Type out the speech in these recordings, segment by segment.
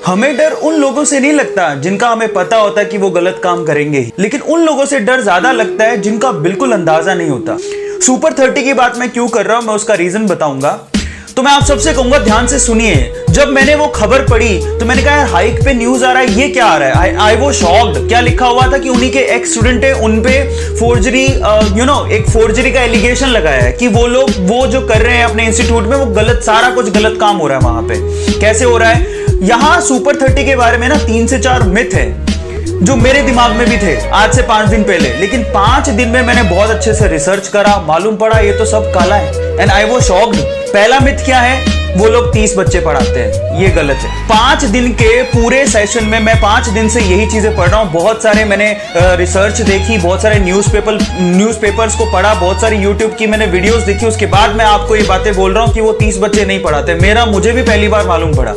हमें डर उन लोगों से नहीं लगता जिनका हमें पता होता है कि वो गलत काम करेंगे ही, लेकिन उन लोगों से डर ज्यादा लगता है जिनका बिल्कुल अंदाजा नहीं होता। सुपर 30 की बात मैं क्यों कर रहा हूं, मैं उसका रीजन बताऊंगा। तो मैं आप सबसे कहूंगा ध्यान से सुनिए। जब मैंने वो खबर पढ़ी तो मैंने कहा यार हाइक पे न्यूज आ रहा है, ये क्या आ रहा है। आई वो शॉक्ड। क्या लिखा हुआ था कि उन्हीं के एक्स स्टूडेंट है, उन पे फोर्जरी एक फोर्जरी का एलिगेशन लगाया है कि वो लोग वो जो कर रहे हैं अपने इंस्टीट्यूट में वो गलत, सारा कुछ गलत काम हो रहा है वहां पे। कैसे हो रहा है? यहां सुपर 30 के बारे में ना 3 से 4 मिथ है जो मेरे दिमाग में भी थे आज से 5 दिन पहले, लेकिन 5 दिन में मैंने बहुत अच्छे से रिसर्च करा, मालूम पड़ा ये तो सब काला है। एंड आई वो शॉक्ड। पहला मिथ क्या है? वो लोग 30 बच्चे पढ़ाते हैं, ये गलत है। 5 दिन के पूरे सेशन में मैं 5 दिन से यही चीजें पढ़ रहा हूं। बहुत सारे मैंने रिसर्च देखी, बहुत सारे न्यूज़पेपर्स को पढ़ा, बहुत सारी यूट्यूब की मैंने वीडियोस देखी, उसके बाद मैं आपको ये बातें बोल रहा हूं कि वो 30 बच्चे नहीं पढ़ाते। मुझे भी पहली बार मालूम पड़ा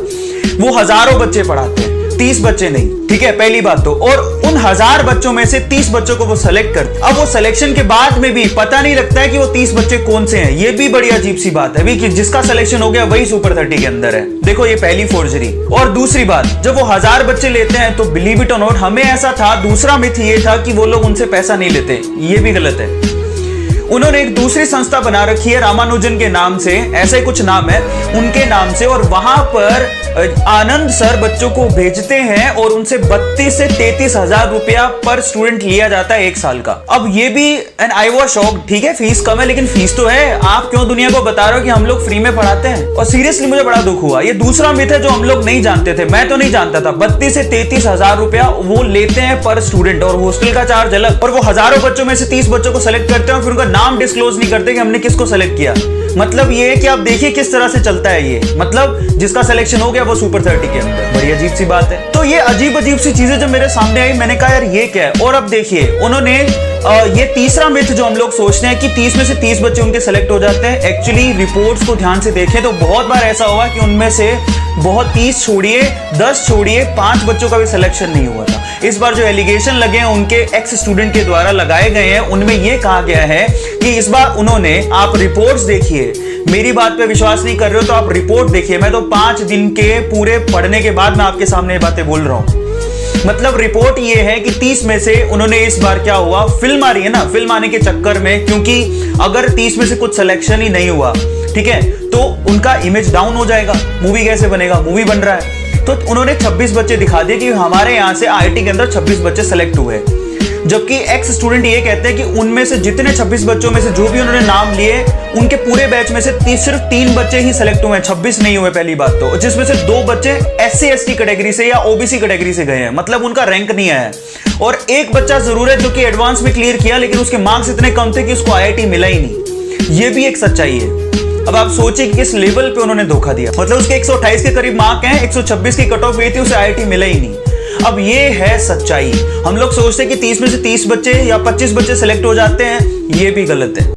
वो हजारों बच्चे पढ़ाते हैं, 30 बच्चे नहीं। ठीक है, पहली बात तो। और उन 1000 बच्चों में से 30 बच्चों को वो सेलेक्ट करते। अब वो सिलेक्शन के बाद में भी पता नहीं लगता है कि वो 30 बच्चे कौन से हैं। ये भी बड़ी अजीब सी बात है कि जिसका सिलेक्शन हो गया वही सुपर 30 के अंदर है। देखो ये पहली फोर्जरी। और दूसरी बात, जब वो 1000 बच्चे लेते हैं तो बिलीव इट और नॉट, हमें ऐसा था, दूसरा मिथ ये था कि वो लोग उनसे पैसा नहीं लेते। ये भी गलत है। उन्होंने एक दूसरी संस्था बना रखी है रामानुजन के नाम से, ऐसे कुछ नाम है उनके नाम से, और वहां पर आनंद सर बच्चों को भेजते हैं और उनसे 32 से 33 हजार रुपया पर स्टूडेंट लिया जाता है 1 साल का। अब ये भी एंड आई वाज शॉक्ड। ठीक है फीस कम है लेकिन फीस तो है। आप क्यों दुनिया को बता रहे हो कि हम लोग फ्री में पढ़ाते हैं? और सीरियसली मुझे बड़ा दुख हुआ। ये दूसरा मिथ है जो हम लोग नहीं जानते थे, मैं तो नहीं जानता था। 32 से 33 हजार रुपया वो लेते हैं पर स्टूडेंट, और हॉस्टल का चार्ज अलग। और वो हजारों बच्चों में से 30 बच्चों को सेलेक्ट करते हैं और फिर उनका नाम डिस्क्लोज नहीं करते कि हमने किसको सेलेक्ट किया। मतलब ये है कि आप देखिए किस तरह से चलता है ये। मतलब जिसका सिलेक्शन हो गया वो सुपर 30 के अंदर। बड़ी अजीब सी बात है। तो ये अजीब सी चीजें जब मेरे सामने आई मैंने कहा यार ये क्या है। और अब देखिए उन्होंने ये तीसरा मिथ जो हम लोग सोचते हैं कि 30 में से 30 बच्चे उनके सेलेक्ट हो जाते हैं, एक्चुअली रिपोर्ट्स को ध्यान से देखें तो बहुत बार ऐसा हुआ कि उनमें से बहुत 30 छोड़िए 10 छोड़िए 5 बच्चों का भी सिलेक्शन नहीं हुआ था। इस बार जो एलिगेशन लगे हैं उनके एक्स स्टूडेंट के द्वारा लगाए गए हैं, उनमें यह कहा गया है कि इस बार उन्होंने, आप रिपोर्ट्स देखिए, मेरी बात पे विश्वास नहीं कर रहे हो तो आप रिपोर्ट देखिए। मैं तो 5 दिन के पूरे पढ़ने के बाद मैं आपके सामने ये बातें बोल रहा हूं। मतलब रिपोर्ट ये है कि 30 में से उन्होंने, इस बार क्या हुआ, फिल्म आ रही है ना, फिल्म आने के चक्कर में, क्योंकि अगर 30 में से कुछ सिलेक्शन ही नहीं हुआ, ठीक है, तो उनका इमेज डाउन हो जाएगा। मूवी कैसे बनेगा? मूवी बन रहा है तो उन्होंने 26 बच्चे दिखा दिए कि हमारे यहां से आईआईटी के अंदर 26 बच्चे सेलेक्ट हुए। जबकि एक्स स्टूडेंट ये कहते हैं कि उनमें से जितने 26 बच्चों में से जो भी उन्होंने नाम लिए, उनके पूरे बैच में से सिर्फ 3 बच्चे ही सेलेक्ट हुए हैं, 26 नहीं हुए पहली बात तो, जिसमें से 2 बच्चे SC ST कैटेगरी से या OBC कैटेगरी से गए हैं। मतलब उनका रैंक नहीं आया। और एक बच्चा जरूर है जो कि एडवांस में क्लियर किया, लेकिन उसके मार्क्स इतने कम थे कि उसको IIT मिला ही नहीं। ये भी एक सच्चाई है। अब आप सोचिए कि किस लेवल पे उन्होंने धोखा दिया। मतलब उसके 128 के करीब मार्क हैं, 126 की कट ऑफ हुई थी, उसे IIT मिला ही नहीं। अब ये है सच्चाई। हम लोग सोचते हैं कि 30 में से 30 बच्चे या 25 बच्चे सेलेक्ट हो जाते हैं, ये भी गलत है।